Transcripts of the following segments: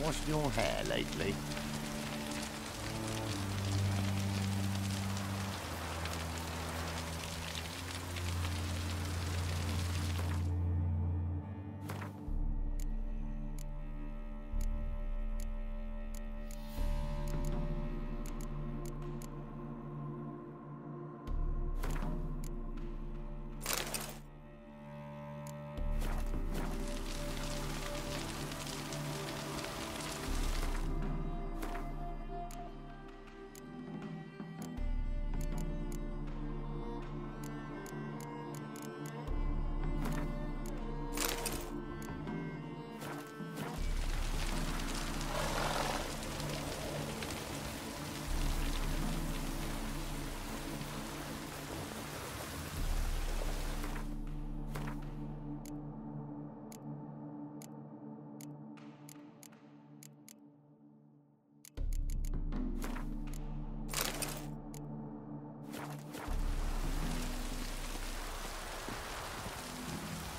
washed your hair lately?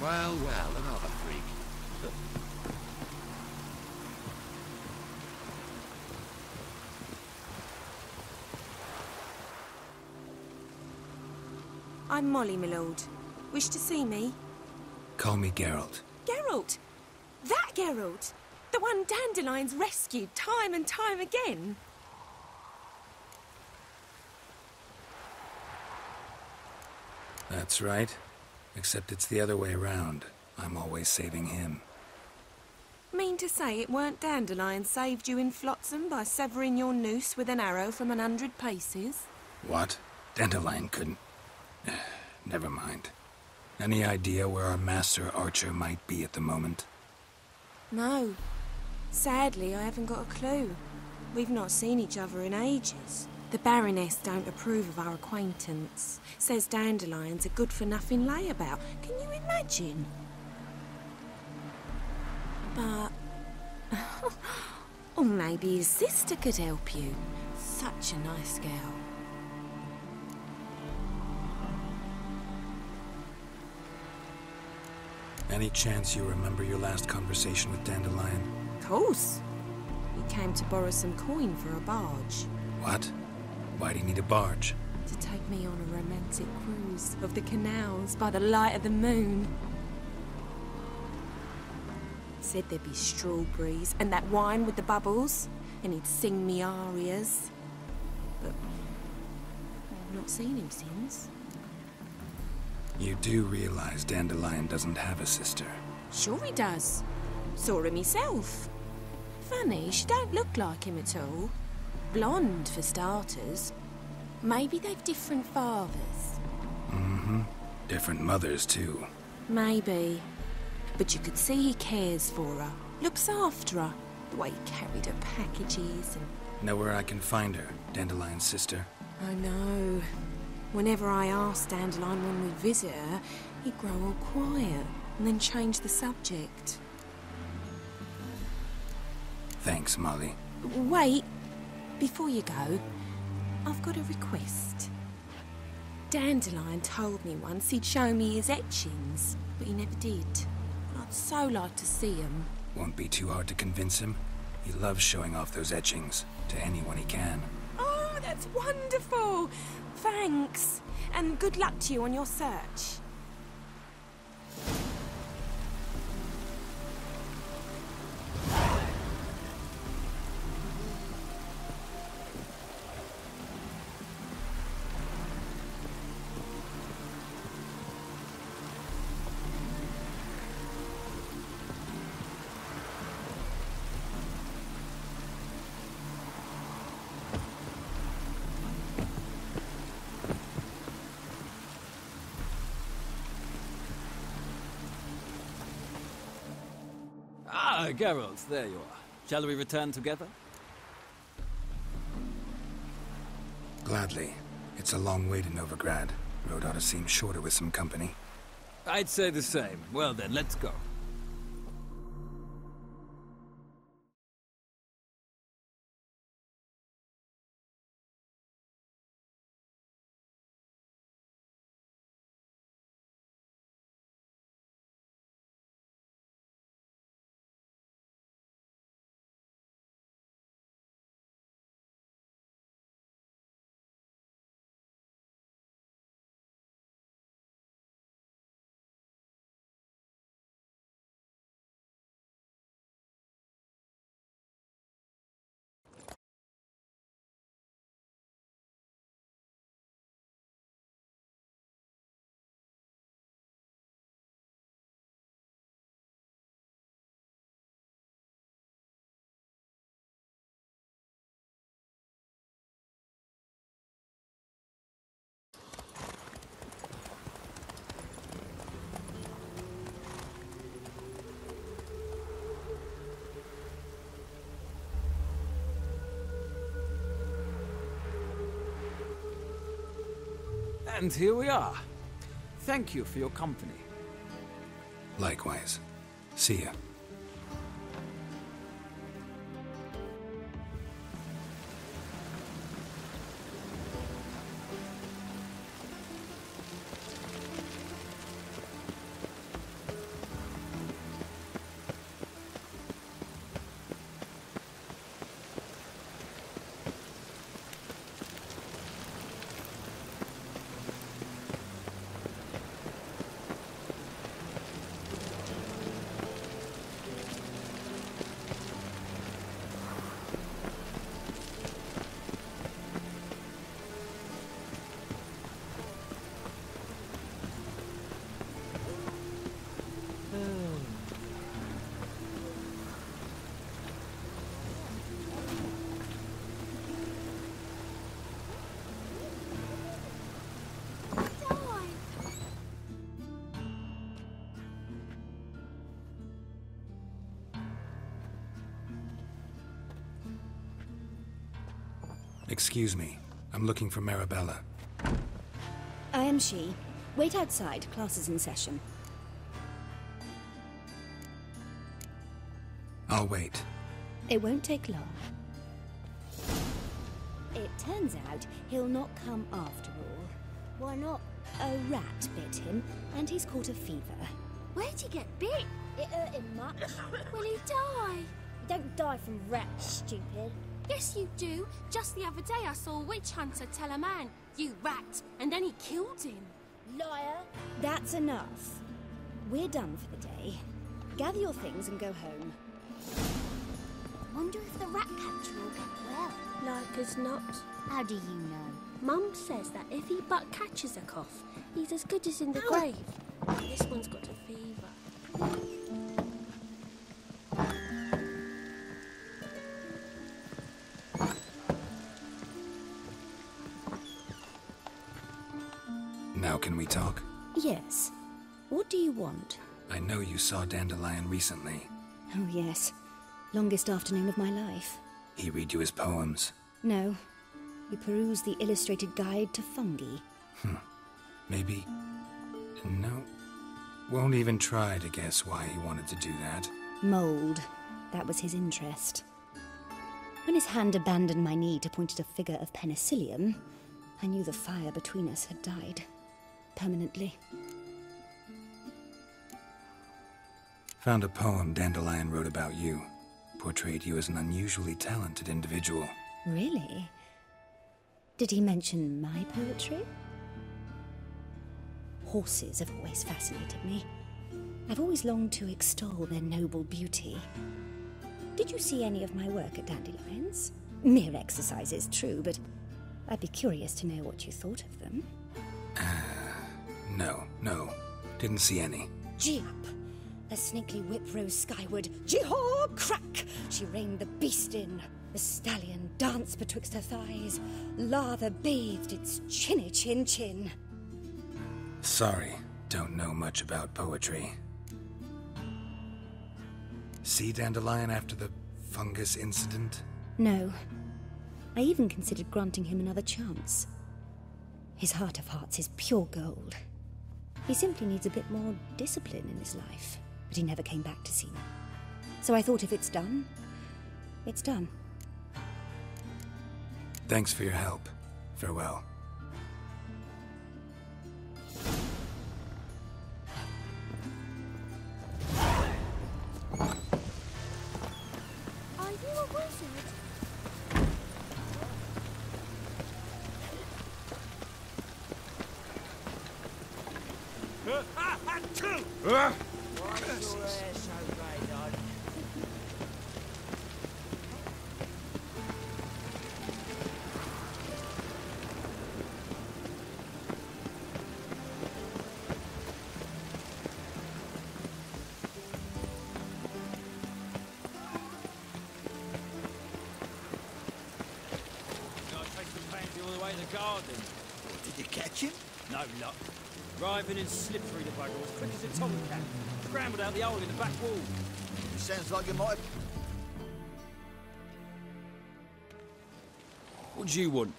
Well, another freak. I'm Molly, my lord. Wish to see me? Call me Geralt. Geralt! That Geralt! The one Dandelion's rescued time and time again! That's right. Except it's the other way around. I'm always saving him. Mean to say it weren't Dandelion saved you in Flotsam by severing your noose with an arrow from 100 paces? What? Dandelion couldn't... Never mind. Any idea where our master archer might be at the moment? No. Sadly, I haven't got a clue. We've not seen each other in ages. The Baroness don't approve of our acquaintance. Says Dandelion's a good-for-nothing layabout. Can you imagine? But... or maybe his sister could help you. Such a nice girl. Any chance you remember your last conversation with Dandelion? Of course. He came to borrow some coin for a barge. What? Why'd he need a barge? To take me on a romantic cruise of the canals by the light of the moon. Said there'd be strawberries and that wine with the bubbles, and he'd sing me arias. But I've not seen him since. You do realize Dandelion doesn't have a sister? Sure he does. Saw him myself. Funny, she don't look like him at all. Blonde, for starters. Maybe they've different fathers. Mm-hmm. Different mothers, too. Maybe. But you could see he cares for her. Looks after her. The way he carried her packages and... Know where I can find her, Dandelion's sister? I know. Whenever I asked Dandelion when we'd visit her, he'd grow all quiet and then change the subject. Thanks, Molly. Wait. Before you go, I've got a request. Dandelion told me once he'd show me his etchings, but he never did. I'd so like to see them. Won't be too hard to convince him. He loves showing off those etchings to anyone he can. Oh, that's wonderful! Thanks, and good luck to you on your search. Ah, Geralt, there you are. Shall we return together? Gladly. It's a long way to Novigrad. Road ought to seem shorter with some company. I'd say the same. Well then, let's go. And here we are. Thank you for your company. Likewise. See ya. Excuse me. I'm looking for Marabella. I am she. Wait outside. Class is in session. I'll wait. It won't take long. It turns out he'll not come after all. Why not? A rat bit him, and he's caught a fever. Where'd he get bit? It hurt him much. Will he die? You don't die from rats, stupid. Yes, you do. Just the other day I saw a witch hunter tell a man, "You rat," and then he killed him. Liar. That's enough. We're done for the day. Gather your things and go home. Wonder if the rat catcher will get well. Like as not. How do you know? Mum says that if he but catches a cough, he's as good as in the grave. This one's got a fever. Now can we talk? Yes. What do you want? I know you saw Dandelion recently. Oh, yes. Longest afternoon of my life. He read you his poems. No. You peruse the illustrated guide to fungi. Maybe... No. Won't even try to guess why he wanted to do that. Mold. That was his interest. When his hand abandoned my knee to point at a figure of penicillium, I knew the fire between us had died. Permanently. Found a poem Dandelion wrote about you. Portrayed you as an unusually talented individual. Really? Did he mention my poetry? Horses have always fascinated me. I've always longed to extol their noble beauty. Did you see any of my work at Dandelion's? Mere exercises, true, but I'd be curious to know what you thought of them. No. Didn't see any. Gee up! The snakely whip rose skyward. Gee-haw! Crack! She reined the beast in. The stallion danced betwixt her thighs. Lather bathed its chinny chin. Sorry, don't know much about poetry. See Dandelion after the fungus incident? No. I even considered granting him another chance. His heart of hearts is pure gold. He simply needs a bit more discipline in his life. But he never came back to see me. So I thought if it's done, it's done. Thanks for your help. Farewell. Are you a wizard? All the way to the garden. Did you catch him? No luck. Driving and slipped through the bugger as quick as a tomcat. Scrambled out the hole in the back wall. Sounds like you might have... What do you want?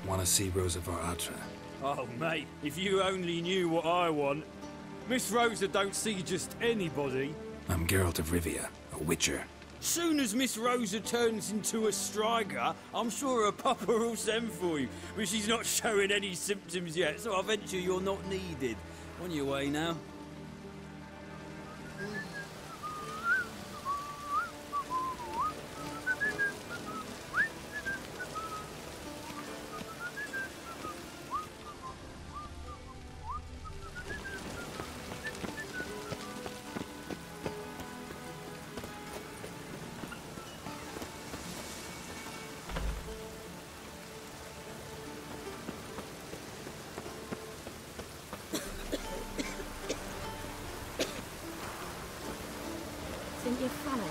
Want to see Rosa var Atra? Oh, mate, if you only knew what I want. Miss Rosa don't see just anybody. I'm Geralt of Rivia, a witcher. Soon as Miss Rosa turns into a striker, I'm sure her papa will send for you. But she's not showing any symptoms yet, so I venture you're not needed. On your way now. Think you're funny?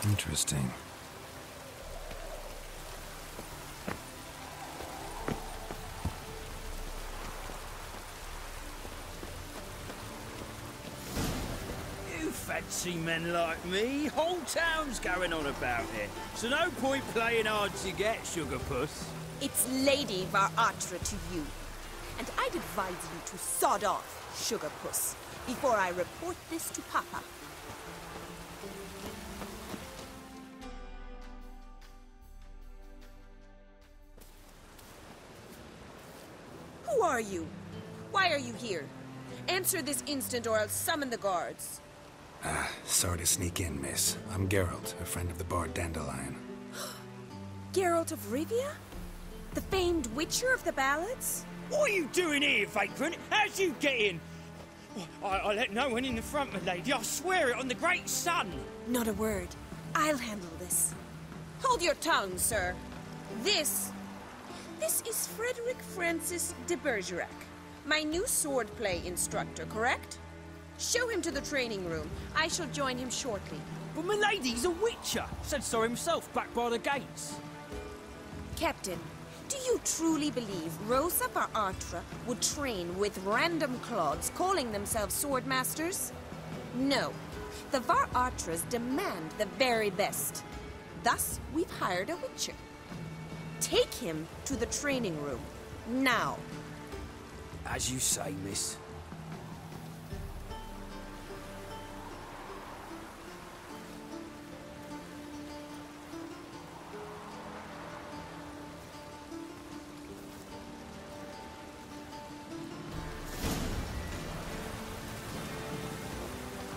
Interesting. You fancy men like me? Whole town's going on about it. So no point playing hard to get, sugar puss. It's Lady var Atra to you. And I'd advise you to sod off, sugar puss, before I report this to Papa. Who are you? Why are you here? Answer this instant or I'll summon the guards. Sorry to sneak in, miss. I'm Geralt, a friend of the bard Dandelion. Geralt of Rivia? The famed witcher of the ballads? What are you doing here, vagrant? How'd you get in? I let no one in the front, my lady. I swear it on the great sun. Not a word. I'll handle this. Hold your tongue, sir. This is Frederick Francis de Bergerac, my new swordplay instructor, correct? Show him to the training room. I shall join him shortly. But my lady's a witcher. Said so himself back by the gates. Captain, do you truly believe Rosa var Atra would train with random clods calling themselves swordmasters? No. The var Atras demand the very best. Thus, we've hired a witcher. Take him to the training room, now. As you say, miss.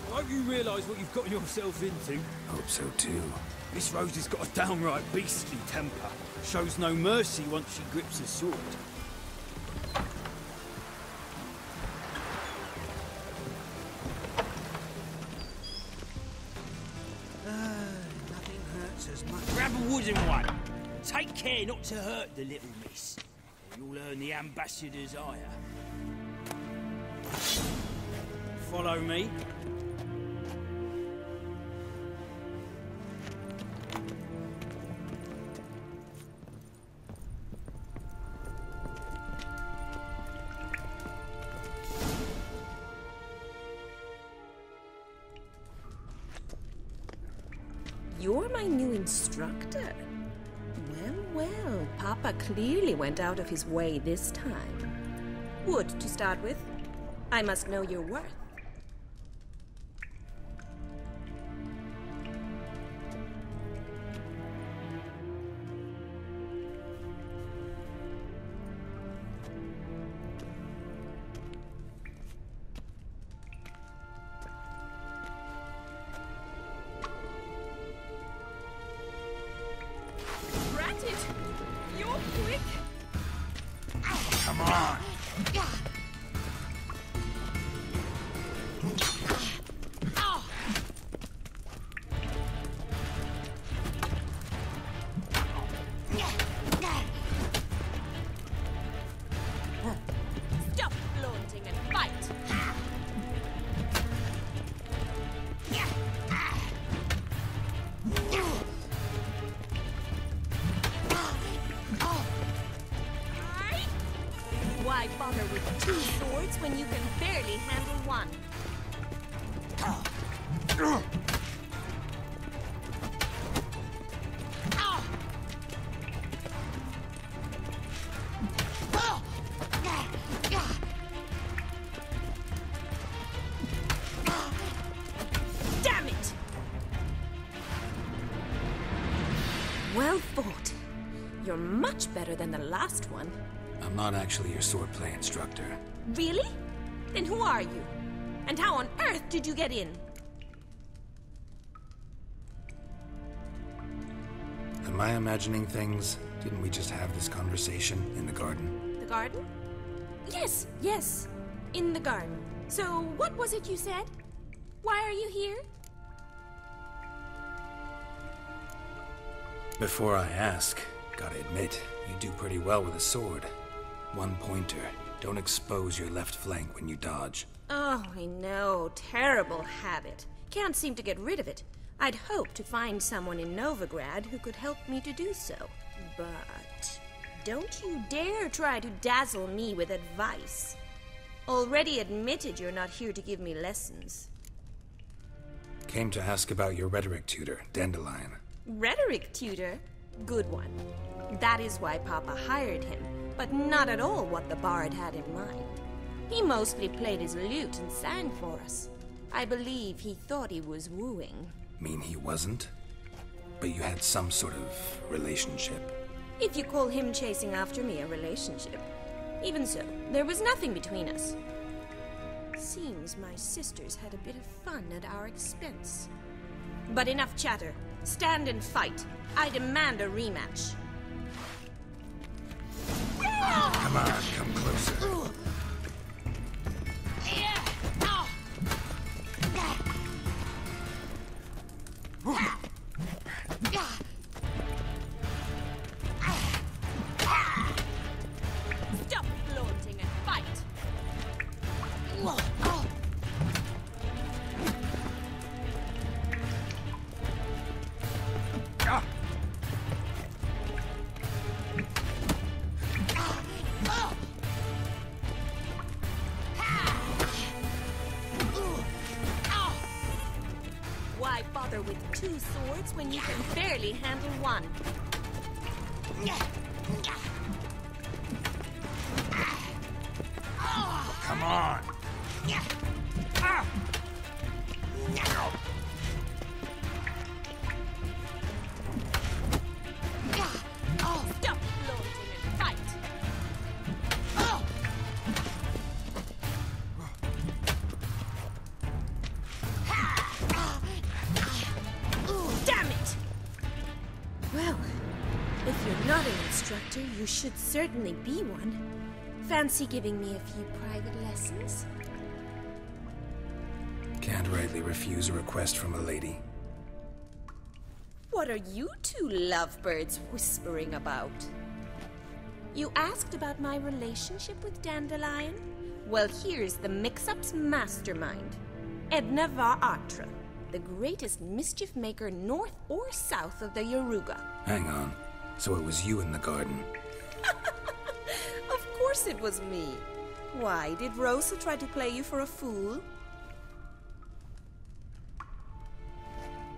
I hope you realise what you've got yourself into. Hope so too. Miss Rosa's got a downright beastly temper. Shows no mercy once she grips a sword. Nothing hurts as much. Grab a wooden one. Take care not to hurt the little miss. Or you'll earn the ambassador's ire. Follow me. You're my new instructor? Well, Papa clearly went out of his way this time. Wood, to start with. I must know your worth. You're quick. Come on! swords when you can barely handle one. Damn it! Well fought. You're much better than the last one. I'm not actually your swordplay instructor. Really? Then who are you? And how on earth did you get in? Am I imagining things? Didn't we just have this conversation in the garden? The garden? Yes, yes. In the garden. So, what was it you said? Why are you here? Before I ask, gotta admit, you do pretty well with a sword. One pointer. Don't expose your left flank when you dodge. Oh, I know. Terrible habit. Can't seem to get rid of it. I'd hoped to find someone in Novigrad who could help me to do so. But don't you dare try to dazzle me with advice. Already admitted you're not here to give me lessons. Came to ask about your rhetoric tutor, Dandelion. Rhetoric tutor? Good one. That is why Papa hired him, but not at all what the bard had in mind. He mostly played his lute and sang for us. I believe he thought he was wooing. Mean he wasn't? But you had some sort of relationship. If you call him chasing after me a relationship. Even so, there was nothing between us. Seems my sisters had a bit of fun at our expense. But enough chatter. Stand and fight. I demand a rematch. Come on, come closer. Stop flaunting and fight! Why bother with two swords when you can barely handle one? Come on! Stop flaunting and fight! Damn it! Well, if you're not an instructor, you should certainly be one. Fancy giving me a few private lessons? Can't rightly refuse a request from a lady. What are you two lovebirds whispering about? You asked about my relationship with Dandelion? Well, here's the mix-up's mastermind. Edna var Atra, the greatest mischief maker north or south of the Yaruga. Hang on. So it was you in the garden. Of course it was me. Why, did Rosa try to play you for a fool?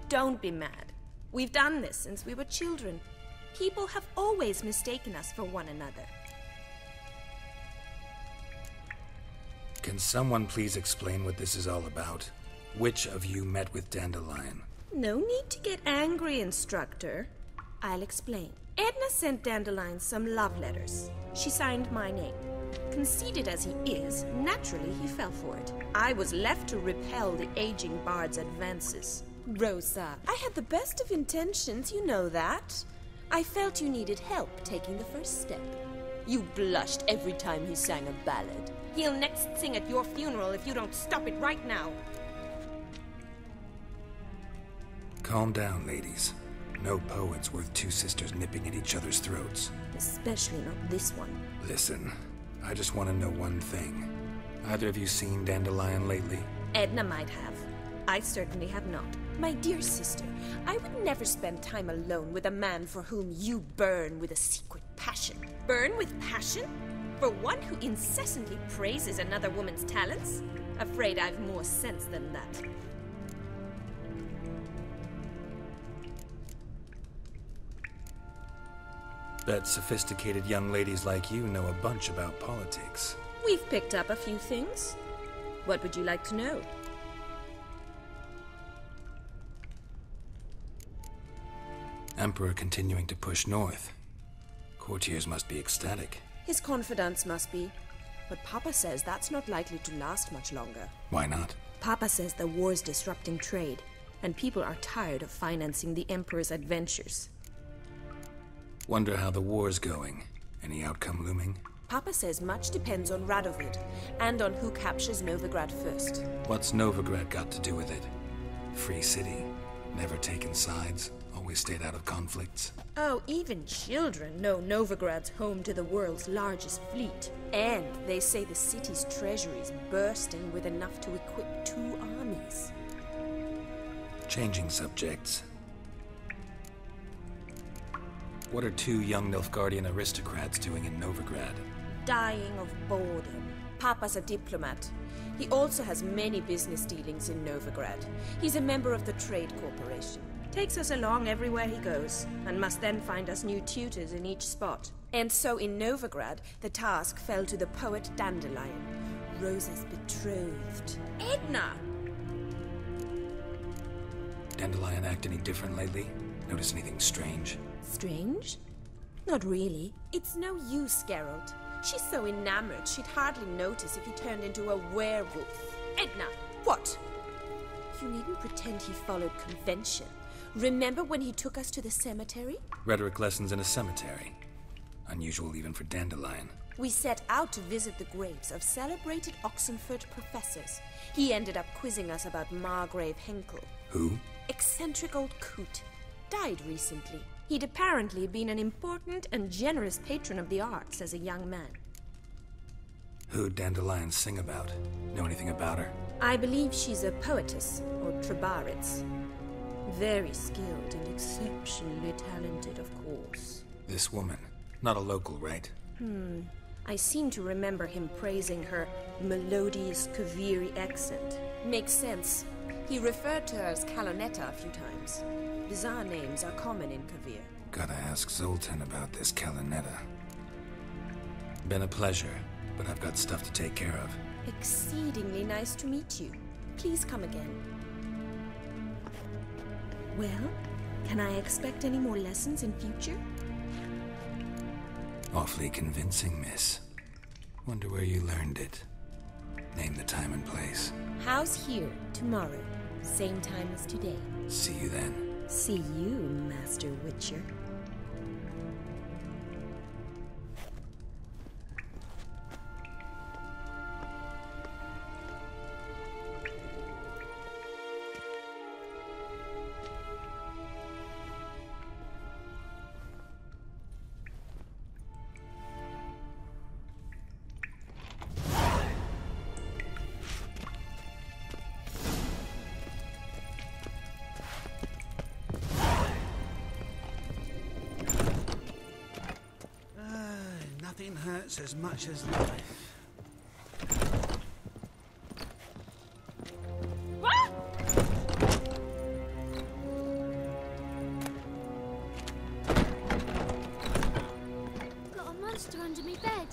Don't be mad. We've done this since we were children. People have always mistaken us for one another. Can someone please explain what this is all about? Which of you met with Dandelion? No need to get angry, instructor. I'll explain. Edna sent Dandelion some love letters. She signed my name. Conceited as he is, naturally he fell for it. I was left to repel the aging bard's advances. Rosa, I had the best of intentions, you know that. I felt you needed help taking the first step. You blushed every time he sang a ballad. He'll next sing at your funeral if you don't stop it right now. Calm down, ladies. No poet's worth two sisters nipping at each other's throats. Especially not this one. Listen, I just want to know one thing. Either of you seen Dandelion lately? Edna might have. I certainly have not. My dear sister, I would never spend time alone with a man for whom you burn with a secret passion. Burn with passion? For one who incessantly praises another woman's talents? Afraid I've more sense than that. Bet sophisticated young ladies like you know a bunch about politics. We've picked up a few things. What would you like to know? Emperor continuing to push north. Courtiers must be ecstatic. His confidants must be. But Papa says that's not likely to last much longer. Why not? Papa says the war's disrupting trade, and people are tired of financing the Emperor's adventures. Wonder how the war's going. Any outcome looming? Papa says much depends on Radovid, and on who captures Novigrad first. What's Novigrad got to do with it? Free city. Never taken sides. Always stayed out of conflicts. Oh, even children know Novigrad's home to the world's largest fleet. And they say the city's treasury's bursting with enough to equip 2 armies. Changing subjects. What are 2 young Nilfgaardian aristocrats doing in Novigrad? Dying of boredom. Papa's a diplomat. He also has many business dealings in Novigrad. He's a member of the Trade Corporation. Takes us along everywhere he goes, and must then find us new tutors in each spot. And so in Novigrad, the task fell to the poet Dandelion, Rosa's betrothed. Edna! Dandelion act any different lately? Notice anything strange? Strange? Not really. It's no use, Geralt. She's so enamored she'd hardly notice if he turned into a werewolf. Edna! What? You needn't pretend he followed convention. Remember when he took us to the cemetery? Rhetoric lessons in a cemetery. Unusual even for Dandelion. We set out to visit the graves of celebrated Oxenford professors. He ended up quizzing us about Margrave Henkel. Who? Eccentric old coot. Died recently. He'd apparently been an important and generous patron of the arts as a young man. Who'd Dandelion sing about? Know anything about her? I believe she's a poetess, or Trebaritz. Very skilled and exceptionally talented, of course. This woman. Not a local, right? I seem to remember him praising her melodious Kaviri accent. Makes sense. He referred to her as Kalonetta a few times. Bizarre names are common in Kavir. Gotta ask Zoltan about this Kalonetta. Been a pleasure, but I've got stuff to take care of. Exceedingly nice to meet you. Please come again. Well, can I expect any more lessons in future? Awfully convincing, miss. Wonder where you learned it. Name the time and place. House here, tomorrow. Same time as today. See you then. See you, Master Witcher. Nothing hurts as much as life. Got a monster under me bed.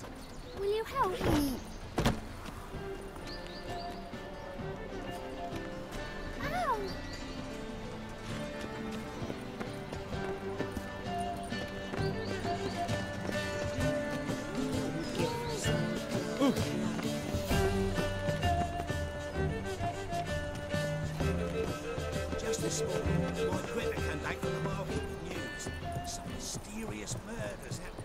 Will you help me? Ow! Just this morning, my critter came back from the market with news. Some mysterious murders happened.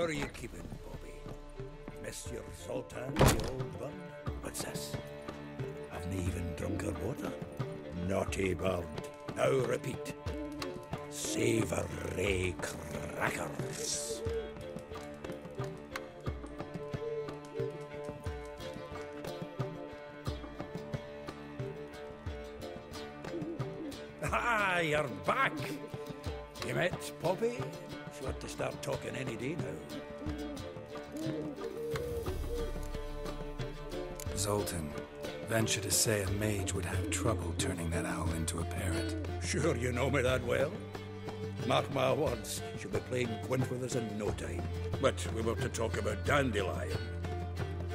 are you keeping, Bobby? Monsieur Zoltan, the old bird? What's this? Haven't even drunk her water? Naughty bird. Now repeat. Savoury crackers. Ah, you're back. You met Poppy? She ought to start talking any day now. Zoltan, venture to say a mage would have trouble turning that owl into a parrot. Sure you know me that well. Mark my words, she'll be playing quint with us in no time. But we were to talk about Dandelion.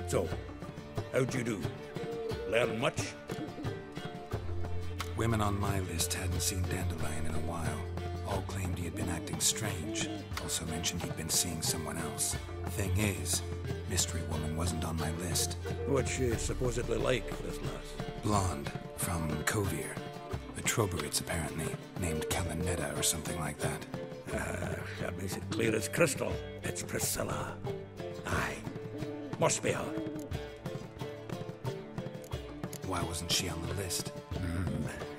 So, how'd you do? Learn much? Women on my list hadn't seen Dandelion in a while. All claimed he had been acting strange. Also mentioned he'd been seeing someone else. Thing is, Mystery Woman wasn't on my list. What's she supposedly like, this lass? Blonde, from Kovir. A Troberits, apparently, named Kalanetta or something like that. That makes it clear as crystal. It's Priscilla. Aye. Must be her. Why wasn't she on the list?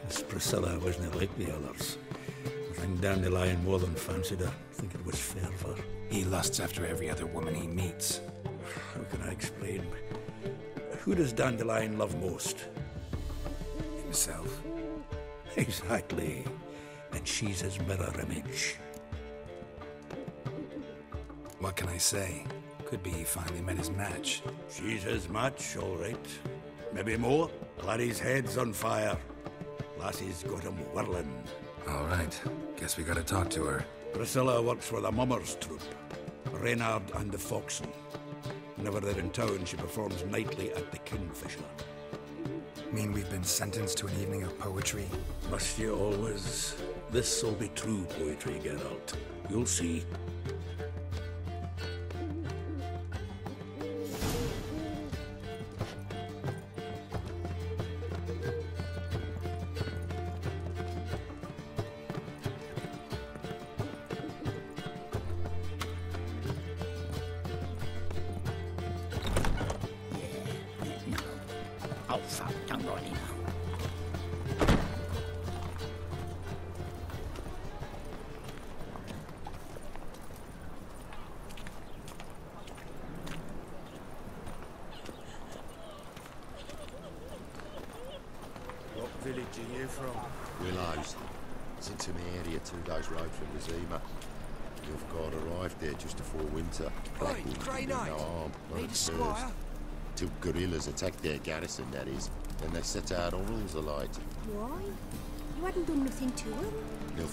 This Priscilla wasn't like the others. I think Dandelion more than fancied her. I think it was fervour. He lusts after every other woman he meets. How can I explain? Who does Dandelion love most? Himself. Exactly. And she's his mirror image. What can I say? Could be he finally met his match. She's his match, all right. Maybe more. Laddie's head's on fire. Lassie's got him whirling. All right. Guess we gotta talk to her. Priscilla works for the Mummers troupe. Reynard and the Foxen. Whenever they're in town, she performs nightly at the Kingfisher. Mean we've been sentenced to an evening of poetry? Must you always? This'll be true poetry, Geralt. You'll see. Oh, fuck, don't write him. What village are you from? Willows. It's into my area 2 days' road from Razima. You've got arrived there just before winter. Oi, Grey Knight. No harm, not Need a at squire? first. Till guerrillas attacked their garrison, that is. Then they set out on rules alight. Why? You hadn't done nothing to him. They'll